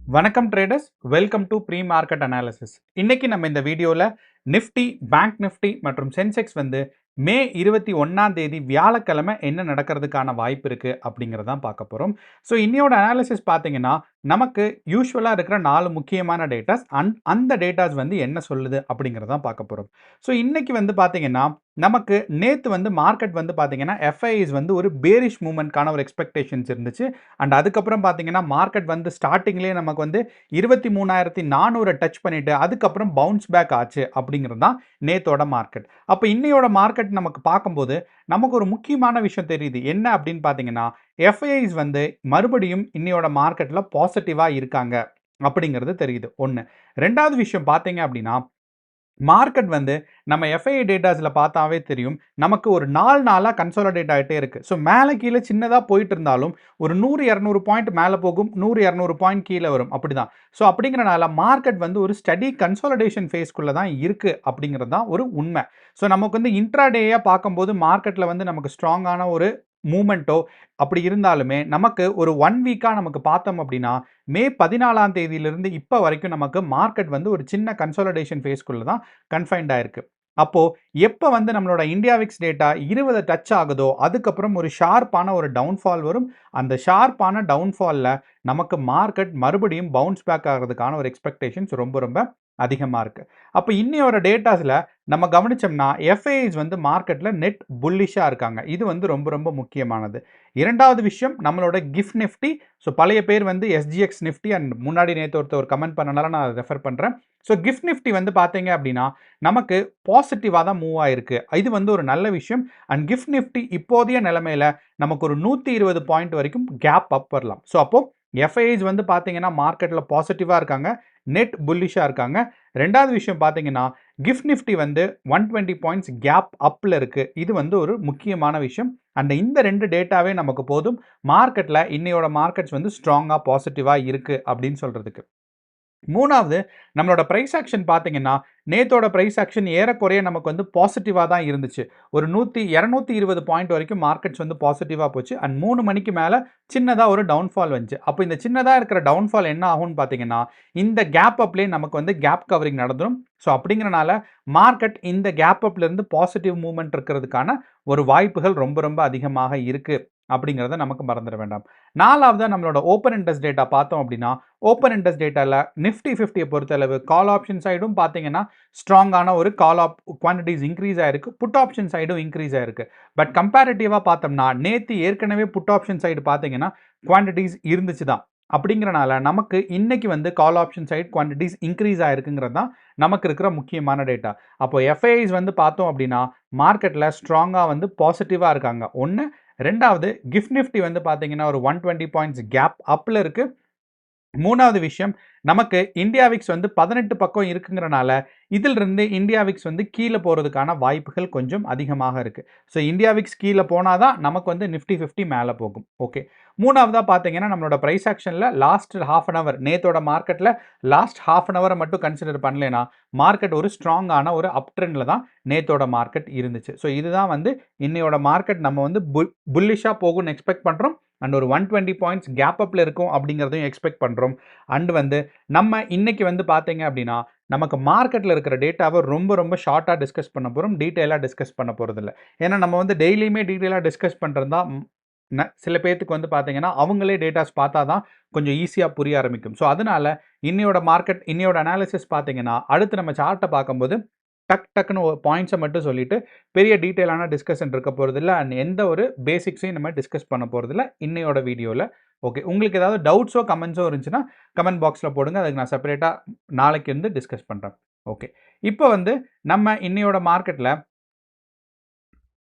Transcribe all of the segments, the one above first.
வணக்கம் traders, welcome to pre market analysis. இன்னைக்கு நம்ம இந்த வீடியோவில் நிஃப்டி, பேங்க் நிஃப்டி மற்றும் சென்செக்ஸ் மே 21ஆம் தேதி வியாழக்கிழமை என்ன நடக்கிறதுக்கான வாய்ப்பு இருக்குது அப்படிங்கிறதான் பார்க்க போகிறோம். ஸோ இன்னையோட அனாலிசிஸ் பார்த்தீங்கன்னா நமக்கு யூஸ்வலாக இருக்கிற 4 முக்கியமான டேட்டாஸ் அந்த டேட்டாஸ் என்ன சொல்லுது அப்படிங்கிறதான் பார்க்க போகிறோம். ஸோ இன்னைக்கு பார்த்தீங்கன்னா நமக்கு நேற்று மார்க்கெட் பார்த்தீங்கன்னா எஃப்ஐஸ் ஒரு பேரிஷ் மூவ்மெண்ட்கான ஒரு எக்ஸ்பெக்டேஷன்ஸ் இருந்துச்சு. அண்ட் அதுக்கப்புறம் பார்த்தீங்கன்னா மார்க்கெட் ஸ்டார்டிங்லேயே நமக்கு 23,400 டச் பண்ணிட்டு அதுக்கப்புறம் பவுன்ஸ் பேக் ஆச்சு அப்படிங்கிறது தான் நேத்தோட மார்க்கெட். அப்போ இன்னையோட மார்க்கெட் நமக்கு பார்க்கும்போது நமக்கு ஒரு முக்கியமான விஷயம் தெரியுது. என்ன அப்படின்னு பார்த்தீங்கன்னா எஃப்ஐஸ் மறுபடியும் இன்னையோட மார்க்கெட்டில் பாசிட்டிவாக இருக்காங்க அப்படிங்கிறது தெரியுது. ஒன்று. ரெண்டாவது விஷயம் பார்த்தீங்க அப்படின்னா மார்க்கெட் நம்ம எஃப்ஐஐ டேட்டாஸில் பார்த்தாவே தெரியும், நமக்கு ஒரு 4 நாளாக கன்சாலிடேட் ஆகிட்டே இருக்குது. ஸோ மேலே கீழே சின்னதாக போயிட்டு இருந்தாலும் ஒரு 100-200 பாயிண்ட் மேலே போகும், 100-200 பாயிண்ட் கீழே வரும், அப்படி தான். ஸோ அப்படிங்கிறனால மார்க்கெட் ஒரு ஸ்டடி கன்சாலிடேஷன் ஃபேஸ்க்குள்ளே தான் இருக்குது அப்படிங்கிறது தான் ஒரு உண்மை. ஸோ நமக்கு இன்ட்ராடேயாக பார்க்கும்போது மார்க்கெட்டில் நமக்கு ஸ்ட்ராங்கான ஒரு மூமெண்ட்டோ அப்படி இருந்தாலுமே நமக்கு ஒரு 1 வீக்காக நமக்கு பார்த்தோம் அப்படின்னா மே 14ஆம் தேதியிலிருந்து இப்போ வரைக்கும் நமக்கு மார்க்கெட் ஒரு சின்ன கன்சாலிடேஷன் ஃபேஸ்க்குள்ளே தான் கன்ஃபைன்ட் ஆயிருக்கு. அப்போது எப்போ நம்மளோட இந்தியா விக்ஸ் டேட்டா 20 டச் ஆகுதோ அதுக்கப்புறம் ஒரு ஷார்ப்பான ஒரு டவுன்ஃபால் வரும். அந்த ஷார்ப்பான டவுன்ஃபாலில் நமக்கு மார்க்கெட் மறுபடியும் பவுன்ஸ் பேக் ஆகிறதுக்கான ஒரு எக்ஸ்பெக்டேஷன்ஸ் ரொம்ப ரொம்ப அதிகமாக இருக்குது. அப்போ இன்னையோட டேட்டாஸில் நம்ம கவனிச்சோம்னா எஃப்ஐஸ் மார்க்கெட்டில் நெட் புல்லிஷாக இருக்காங்க. இது ரொம்ப ரொம்ப முக்கியமானது. இரண்டாவது விஷயம் நம்மளோட கிஃப்ட் நிஃப்டி. ஸோ பழைய பேர் எஸ்ஜிஎக்ஸ் நிஃப்டி அண்ட் முன்னாடி நேற்று ஒருத்தர் கமெண்ட் பண்ணனால நான் அதை ரெஃபர் பண்ணுறேன். ஸோ கிஃப்ட் நிஃப்டி பார்த்தீங்க அப்படின்னா நமக்கு பாசிட்டிவாக தான் மூவ் ஆயிருக்கு. இது ஒரு நல்ல விஷயம். அண்ட் கிஃப்ட் நிஃப்டி இப்போதைய நிலைமையில் நமக்கு ஒரு 120 பாயிண்ட் வரைக்கும் கேப் அப் வரலாம். ஸோ அப்போது எஃப்ஐஸ் பார்த்தீங்கன்னா மார்க்கெட்டில் பாசிட்டிவாக இருக்காங்க, நெட் புல்லிஷாக இருக்காங்க. ரெண்டாவது விஷயம் பார்த்தீங்கன்னா கிஃப்ட் நிஃப்டி 120 பாயிண்ட்ஸ் கேப் அப்பில் இருக்குது. இது ஒரு முக்கியமான விஷயம். அண்ட் இந்த 2 டேட்டாவே நமக்கு போதும் மார்க்கெட்டில் இன்னையோட மார்க்கெட்ஸ் ஸ்ட்ராங்காக பாசிட்டிவாக இருக்குது அப்படின்னு சொல்கிறதுக்கு. மூணாவது, நம்மளோட ப்ரைஸ் ஆக்ஷன் பார்த்தீங்கன்னா நேத்தோட ப்ரைஸ் ஆக்ஷன் ஏறக்குறைய நமக்கு பாசிட்டிவாக தான் இருந்துச்சு. ஒரு 220 பாயிண்ட் வரைக்கும் மார்க்கெட்ஸ் பாசிட்டிவாக போச்சு. அண்ட் 3 மணிக்கு மேலே சின்னதாக ஒரு டவுன்ஃபால் வந்துச்சு. அப்போ இந்த சின்னதாக இருக்கிற டவுன்ஃபால் என்ன ஆகும்னு பார்த்தீங்கன்னா இந்த கேப் அப்லேயே நமக்கு கேப் கவரிங் நடந்துடும். ஸோ அப்படிங்கிறனால மார்க்கெட் இந்த கேப் அப்லேருந்து பாசிட்டிவ் மூவ்மெண்ட் இருக்கிறதுக்கான ஒரு வாய்ப்புகள் ரொம்ப ரொம்ப அதிகமாக இருக்குது அப்படிங்கிறத நமக்கு மறந்துட வேண்டாம். நாலாவதாக நம்மளோட ஓப்பன் இன்ட்ரெஸ்ட் டேட்டா பார்த்தோம் அப்படின்னா ஓப்பன் இன்ட்ரெஸ்ட் டேட்டாவில் நிஃப்டி 50 பொறுத்தளவு கால் ஆப்ஷன் சைடும் பார்த்தீங்கன்னா ஸ்ட்ராங்கான ஒரு கால் குவான்டிட்டிஸ் இன்க்ரீஸ் ஆயிருக்கு, புட் ஆப்ஷன் சைடும் இன்க்ரீஸ் ஆயிருக்கு. பட் கம்பேரிட்டிவாக பார்த்தோம்னா நேற்று ஏற்கனவே புட் ஆப்ஷன் சைடு பார்த்தீங்கன்னா குவான்டிட்டிஸ் இருந்துச்சு தான். அப்படிங்கிறனால நமக்கு இன்னைக்கு call option side quantities increase ஆயிருக்குங்கிறது தான் நமக்கு இருக்கிற முக்கியமான டேட்டா. அப்போ எஃப்ஐஸ் பார்த்தோம் அப்படின்னா மார்க்கெட்டில் ஸ்ட்ராங்காக பாசிட்டிவாக இருக்காங்க. ஒன்று. ரெண்டாவது, கிஃப்ட் நிஃப்டி பார்த்தீங்கன்னா ஒரு 120 பாயிண்ட்ஸ் கேப் அப்பில் இருக்குது. மூணாவது விஷயம், நமக்கு இந்தியா விக்ஸ் 18 பக்கம் இருக்குங்கிறனால இதிலிருந்து இந்தியா விக்ஸ் கீழே போகிறதுக்கான வாய்ப்புகள் கொஞ்சம் அதிகமாக இருக்குது. ஸோ இந்தியா விக்ஸ் கீழே போனால் தான் நமக்கு நிஃப்டி 50 மேலே போகும். ஓகே. மூணாவதாக பார்த்தீங்கன்னா நம்மளோட ப்ரைஸ் ஆக்ஷனில் லாஸ்ட் ஹாஃப் அன் அவர் நேத்தோட மார்க்கெட்டில் லாஸ்ட் ஹாஃப் அன் அவரை மட்டும் கன்சிடர் பண்ணலைன்னா மார்க்கெட் ஒரு ஸ்ட்ராங்கான ஒரு அப் ட்ரெண்டில் தான் நேத்தோட மார்க்கெட் இருந்துச்சு. ஸோ இதுதான் இன்னையோட மார்க்கெட் நம்ம புல்லிஷாக போகும்னு எக்ஸ்பெக்ட் பண்ணுறோம். அண்ட் ஒரு 120 பாயிண்ட்ஸ் கேப் அப்பில் இருக்கும் அப்படிங்கிறதையும் எக்ஸ்பெக்ட் பண்ணுறோம். அண்ட் நம்ம இன்னைக்கு பார்த்தீங்க அப்படின்னா நமக்கு மார்க்கெட்டில் இருக்கிற டேட்டாவை ரொம்ப ரொம்ப ஷார்ட்டாக டிஸ்கஸ் பண்ண போகிறோம், டீட்டெயிலாக டிஸ்கஸ் பண்ண போகிறதில்ல. ஏன்னா நம்ம டெய்லியுமே டீட்டெயிலாக டிஸ்கஸ் பண்ணுறது தான் சில பேர்த்துக்கு பார்த்தீங்கன்னா அவங்களே டேட்டாஸ் பார்த்தா தான் கொஞ்சம் ஈஸியாக புரிய ஆரம்பிக்கும். ஸோ அதனால இன்னையோட மார்க்கெட் இன்னையோட அனாலிசிஸ் பார்த்தீங்கன்னா அடுத்து நம்ம சார்ட்டை பார்க்கும்போது டக்குன்னு பாயிண்ட்ஸை மட்டும் சொல்லிட்டு பெரிய டீட்டெயிலான டிஸ்கஷன் இருக்க போகிறதில்ல. அண்ட் எந்த ஒரு பேசிக்ஸையும் நம்ம டிஸ்கஸ் பண்ண போகிறதில்ல இன்னையோட வீடியோவில். ஓகே. உங்களுக்கு ஏதாவது டவுட்ஸோ கமெண்ட்ஸோ இருந்துச்சுன்னா கமெண்ட் பாக்ஸில் போடுங்க, அதுக்கு நான் செப்பரேட்டாக நாளைக்கு டிஸ்கஸ் பண்ணுறேன். ஓகே. இப்போ நம்ம இன்னையோட மார்க்கெட்டில்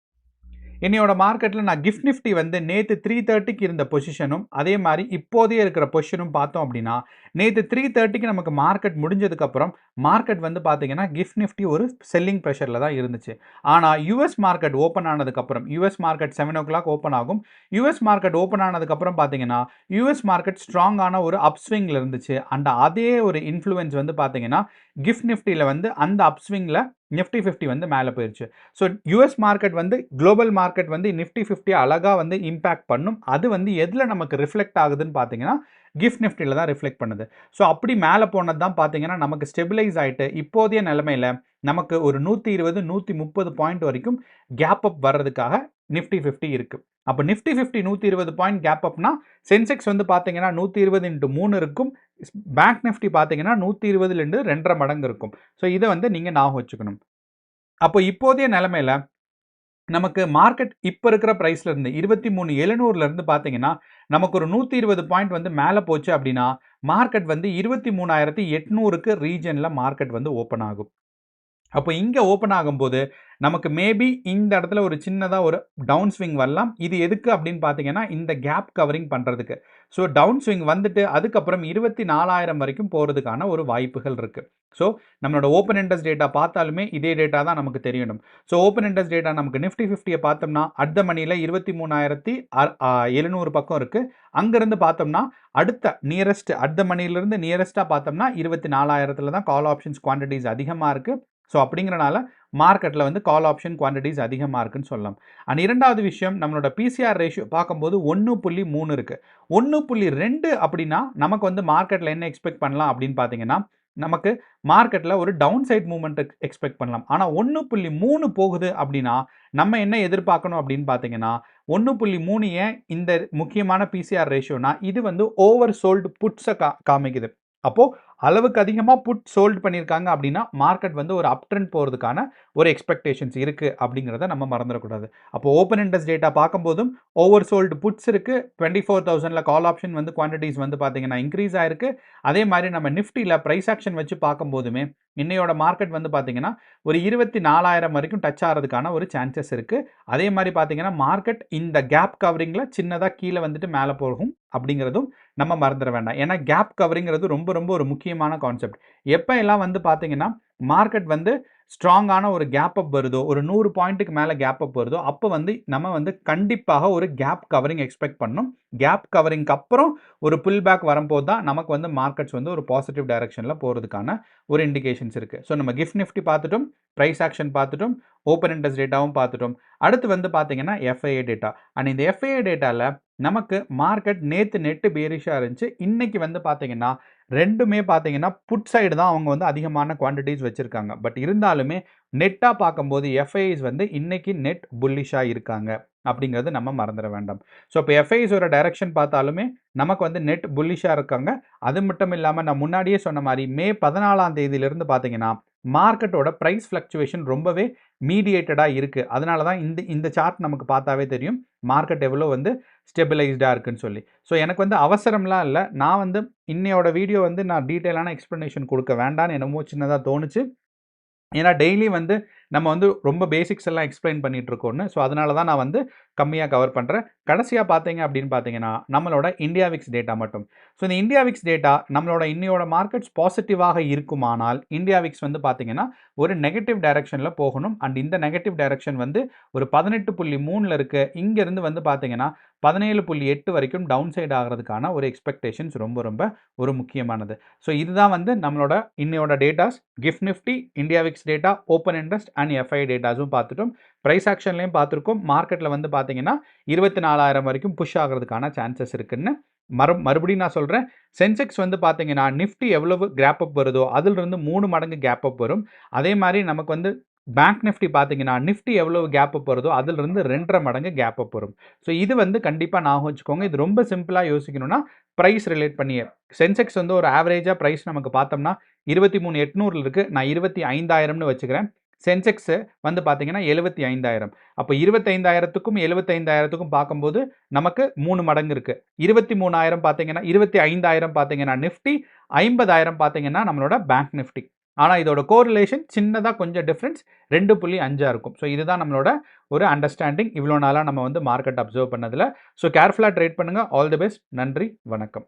நான் கிஃப்ட் நிஃப்டி நேற்று 330க்கு இருந்த பொசிஷனும் அதே மாதிரி இப்போதைய இருக்கிற பொசிஷனும் பார்த்தோம் அப்படின்னா நேற்று 330க்கு நமக்கு மார்க்கெட் முடிஞ்சதுக்கப்புறம் மார்க்கெட் பார்த்தீங்கன்னா கிஃப்ட் நிஃப்டி ஒரு செல்லிங் ப்ரெஷரில் தான் இருந்துச்சு. ஆனால் யூஎஸ் மார்க்கெட் ஓப்பன் ஆனதுக்கப்புறம் யூஎஸ் மார்க்கெட் 7 o'clock ஓப்பன் ஆகும். யூஎஸ் மார்க்கெட் ஓப்பன் ஆனதுக்கப்புறம் பார்த்தீங்கன்னா யூஎஸ் மார்க்கெட் ஸ்ட்ராங்கான ஒரு அப்ஸ்விங்கில் இருந்துச்சு. அண்ட் அதே ஒரு இன்ஃப்ளூயன்ஸ் பார்த்தீங்கன்னா கிஃப்ட் நிஃப்டியில் அந்த அப்ஸ்விங்கில் நிஃப்டி 50 மேலே போயிடுச்சு. So US market global market Nifty 50 அழகாக இம்பேக்ட் பண்ணும். அது எதில் நமக்கு ரிஃப்ளெக்ட் ஆகுதுன்னு பார்த்தீங்கன்னா கிஃப்ட் நிஃப்டியில் தான் ரிஃப்ளெக்ட் பண்ணுது. ஸோ அப்படி மேலே போனது தான் பார்த்தீங்கன்னா நமக்கு ஸ்டெபிலைஸ் ஆகிட்டு இப்போதைய நிலைமையில் நமக்கு ஒரு 120 130 பாயிண்ட் வரைக்கும் கேப் அப் வர்றதுக்காக நிஃப்டி 50 இருக்குது. அப்போ நிஃப்டி 50 120 பாயிண்ட் கேப் அப்னா சென்செக்ஸ் வந்து பார்த்தீங்கன்னா 120 இன்ட்டு 3 இருக்கும், பேங்க் நிஃப்டி பார்த்தீங்கன்னா 120 2.5 மடங்கு இருக்கும். ஸோ இதை வந்து நீங்கள் ஞாபகம் வச்சுக்கணும். அப்போ இப்போதைய நிலைமையில் நமக்கு மார்க்கெட் இப்போ இருக்கிற ப்ரைஸ்ல இருந்து 23,700 இருந்து பார்த்தீங்கன்னா நமக்கு ஒரு 120 பாயிண்ட் வந்து மேலே போச்சு அப்படின்னா மார்க்கெட் வந்து 23,800க்கு ரீஜனில் மார்க்கெட் வந்து ஓப்பன் ஆகும். அப்போ இங்கே ஓப்பன் ஆகும்போது நமக்கு மேபி இந்த இடத்துல ஒரு சின்னதாக ஒரு டவுன் ஸ்விங் வரலாம். இது எதுக்கு அப்படின்னு பார்த்தீங்கன்னா இந்த கேப் கவரிங் பண்ணுறதுக்கு. ஸோ டவுன் ஸ்விங் வந்துட்டு அதுக்கப்புறம் 24,000 வரைக்கும் போகிறதுக்கான ஒரு வாய்ப்புகள் இருக்குது. ஸோ நம்மளோட ஓப்பன் இன்ட்ரெஸ்ட் டேட்டா பார்த்தாலுமே இதே டேட்டா தான் நமக்கு தெரியணும். ஸோ ஓப்பன் இன்ட்ரெஸ்ட் டேட்டா நமக்கு நிஃப்டி 50 பார்த்தோம்னா அட் த மணியில் 23,700 பக்கம் இருக்குது. அங்கேருந்து பார்த்தோம்னா அடுத்த நியரஸ்ட் அட் த மணியிலிருந்து நியரஸ்ட்டாக பார்த்தோம்னா 24,000 தான் கால் ஆப்ஷன்ஸ் குவான்டிட்டிஸ் அதிகமாக இருக்குது. ஸோ அப்படிங்கிறனால மார்க்கெட்டில் வந்து கால் ஆப்ஷன் குவான்டிட்டிஸ் அதிகமாக இருக்குன்னு சொல்லலாம். அண்ட் இரண்டாவது விஷயம் நம்மளோட பிசிஆர் ரேஷியோ பார்க்கும்போது 1.3 இருக்குது. 1.2 அப்படின்னா நமக்கு வந்து மார்க்கெட்டில் என்ன எக்ஸ்பெக்ட் பண்ணலாம் அப்படின்னு பார்த்தீங்கன்னா நமக்கு மார்க்கெட்டில் ஒரு டவுன் சைட் மூவ்மெண்ட் எக்ஸ்பெக்ட் பண்ணலாம். ஆனால் 1.3 போகுது அப்படின்னா நம்ம என்ன எதிர்பார்க்கணும் அப்படின்னு பார்த்தீங்கன்னா 1.3 ஏன் இந்த முக்கியமான பிசிஆர் ரேஷியோனா இது வந்து ஓவர் சோல்டு புட்ஸை காமிக்குது. அப்போது அளவுக்கு அதிகமாக புட் சோல்டு பண்ணியிருக்காங்க அப்படின்னா மார்க்கெட் வந்து ஒரு அப் ட்ரெண்ட் போகிறதுக்கான ஒரு எக்ஸ்பெக்டேஷன்ஸ் இருக்குது அப்படிங்கிறத நம்ம மறந்துடக்கூடாது. அப்போ ஓப்பன் இன்ட்ரெஸ்ட் டேட்டா பார்க்கும்போதும் ஓவர் சோல்டு புட்ஸ் இருக்குது. 24,000 கால் ஆப்ஷன் வந்து குவான்டிட்டிஸ் வந்து பார்த்தீங்கன்னா இன்க்ரீஸ் ஆயிருக்கு. அதே மாதிரி நம்ம நிஃப்டியில் ப்ரைஸ் ஆக்ஷன் வச்சு பார்க்கும்போதுமே இன்னையோட மார்க்கெட் வந்து பார்த்தீங்கன்னா ஒரு 24,000 வரைக்கும் டச் ஆகிறதுக்கான ஒரு சான்சஸ் இருக்குது. அதே மாதிரி பார்த்தீங்கன்னா மார்க்கெட் இந்த கேப் கவரிங்கில் சின்னதாக கீழே வந்துட்டு மேலே போகும் அப்படிங்கிறதும் நம்ம மறந்துட வேண்டாம். ஏன்னா கேப் கவரிங்கிறது ரொம்ப ரொம்ப ஒரு முக்கியமான கான்செப்ட். எப்போ எல்லாம் வந்து பார்த்தீங்கன்னா மார்க்கெட் வந்து ஸ்ட்ராங்கான ஒரு கேப் அப் வருதோ, ஒரு 100 பாயிண்ட்டுக்கு மேலே கேப் அப் வருதோ அப்போ வந்து நம்ம வந்து கண்டிப்பாக ஒரு கேப் கவரிங் எக்ஸ்பெக்ட் பண்ணணும். கேப் கவரிங்க்கு அப்புறம் ஒரு புல் பேக் வரும்போது தான் நமக்கு வந்து மார்க்கெட்ஸ் வந்து ஒரு பாசிட்டிவ் டைரக்ஷனில் போகிறதுக்கான ஒரு இண்டிகேஷன்ஸ் இருக்குது. ஸோ நம்ம கிஃப்ட் நிஃப்டி பார்த்துட்டோம், ப்ரைஸ் ஆக்ஷன் பார்த்துட்டோம், ஓப்பன் இன்ட்ரெஸ்ட் டேட்டாவும் பார்த்துட்டோம். அடுத்து வந்து பார்த்தீங்கன்னா எஃப்ஐஏ டேட்டா. அண்ட் இந்த எஃப்ஐஏ டேட்டாவில் நமக்கு மார்க்கெட் நேற்று நெட்டு பேரிஷாக இருந்துச்சு. இன்றைக்கி வந்து பார்த்தீங்கன்னா ரெண்டுமே பார்த்தீங்கன்னா புட் சைடு தான் அவங்க வந்து அதிகமான குவான்டிட்டிஸ் வச்சுருக்காங்க. பட் இருந்தாலுமே நெட்டாக பார்க்கும்போது எஃப்ஐஸ் வந்து இன்றைக்கி நெட் புல்லிஷாக இருக்காங்க அப்படிங்கிறது நம்ம மறந்துட வேண்டாம். ஸோ இப்போ எஃப்ஐஸோட டைரக்ஷன் பார்த்தாலுமே நமக்கு வந்து நெட் புல்லிஷாக இருக்காங்க. அது மட்டும் இல்லாமல் நான் முன்னாடியே சொன்ன மாதிரி மே 14ஆம் தேதியிலிருந்து பார்த்தீங்கன்னா மார்க்கெட்டோட ப்ரைஸ் ஃப்ளக்சுவேஷன் ரொம்பவே மீடியேட்டடாக இருக்குது. அதனால தான் இந்த சார்ட் நமக்கு பார்த்தாவே தெரியும் மார்க்கெட் எவ்வளோ வந்து ஸ்டெபிலைஸ்டாக இருக்குன்னு சொல்லி. ஸோ எனக்கு வந்து அவசரம்லாம் இல்லை. நான் வந்து இன்னையோட வீடியோ வந்து நான் டீட்டெயிலான எக்ஸ்ப்ளனேஷன் கொடுக்க வேண்டான்னு என்னமோ சின்னதாக தோணுச்சு. ஏன்னா டெய்லி வந்து நம்ம வந்து ரொம்ப பேசிக்ஸ் எல்லாம் எக்ஸ்பிளைன் பண்ணிட்டு இருக்கோன்னு. ஸோ அதனால தான் நான் வந்து கம்மியாக கவர் பண்ணுறேன். கடைசியாக பார்த்தீங்க அப்படின்னு பார்த்தீங்கன்னா நம்மளோட இந்தியா விக்ஸ் டேட்டா மட்டும். ஸோ இந்த இந்தியா விக்ஸ் டேட்டா நம்மளோட இன்னையோட மார்க்கெட்ஸ் பாசிட்டிவாக இருக்குமானால் இந்தியா விக்ஸ் வந்து பார்த்தீங்கன்னா ஒரு நெகட்டிவ் டைரக்ஷனில் போகணும். அண்ட் இந்த நெகட்டிவ் டைரக்ஷன் வந்து ஒரு 18.3 இருக்குது. இங்கேருந்து வந்து பார்த்தீங்கன்னா 17.8 வரைக்கும் டவுன் சைட் ஆகிறதுக்கான ஒரு எக்ஸ்பெக்டேஷன்ஸ் ரொம்ப ரொம்ப ஒரு முக்கியமானது. ஸோ இதுதான் வந்து நம்மளோட இன்னையோட datas. Gift Nifty, India VIX data, open interest and FI டேட்டாஸும் பார்த்துட்டோம். ப்ரைஸ் ஆக்ஷன்லையும் பார்த்துருக்கோம். மார்க்கெட்டில் வந்து பார்த்தீங்கன்னா 24,000 வரைக்கும் புஷ் ஆகிறதுக்கான சான்சஸ் இருக்குன்னு மறுபடியும் நான் சொல்கிறேன். சென்செக்ஸ் வந்து பார்த்தீங்கன்னா நிஃப்டி எவ்வளவு கேப் அப் வருதோ அதிலிருந்து 3 மடங்கு கேப் அப் வரும். அதே மாதிரி நமக்கு வந்து பேங்க் நிஃப்டி பார்த்தீங்கன்னா நிஃப்டி எவ்வளவு கேப் அப் வருதோ அதிலிருந்து 2.5 மடங்கு கேப் அப் வரும். ஸோ இது வந்து கண்டிப்பாக ஞாபகம் வச்சுக்கோங்க. இது ரொம்ப சிம்பிளாக யோசிக்கணும்னா ப்ரைஸ் ரிலேட் பண்ணியே சென்செக்ஸ் வந்து ஒரு ஆவரேஜாக ப்ரைஸ் நமக்கு பார்த்தோம்னா 23,800 இருக்குது. நான் 25,000னு வச்சுக்கிறேன். சென்செக்ஸ் வந்து பார்த்தீங்கன்னா 75,000. அப்போ 25,000க்கும் 75,000க்கும் பார்க்கும்போது நமக்கு 3 மடங்கு இருக்குது. 23,000 பார்த்தீங்கன்னா 25,000 பார்த்தீங்கன்னா நிஃப்டி, 50,000 பார்த்தீங்கன்னா நம்மளோட பேங்க் நிஃப்டி. ஆனால் இதோட கோரிலேஷன் சின்னதாக கொஞ்சம் டிஃப்ரென்ஸ் 2.5 இருக்கும். ஸோ இதுதான் நம்மளோட ஒரு அண்டர்ஸ்டாண்டிங் இவ்வளோ நாளாக நம்ம வந்து மார்க்கெட் அப்சர்வ் பண்ணதில். ஸோ கேர்ஃபுல்லாக ட்ரேட் பண்ணுங்கள். All the best. நன்றி, வணக்கம்.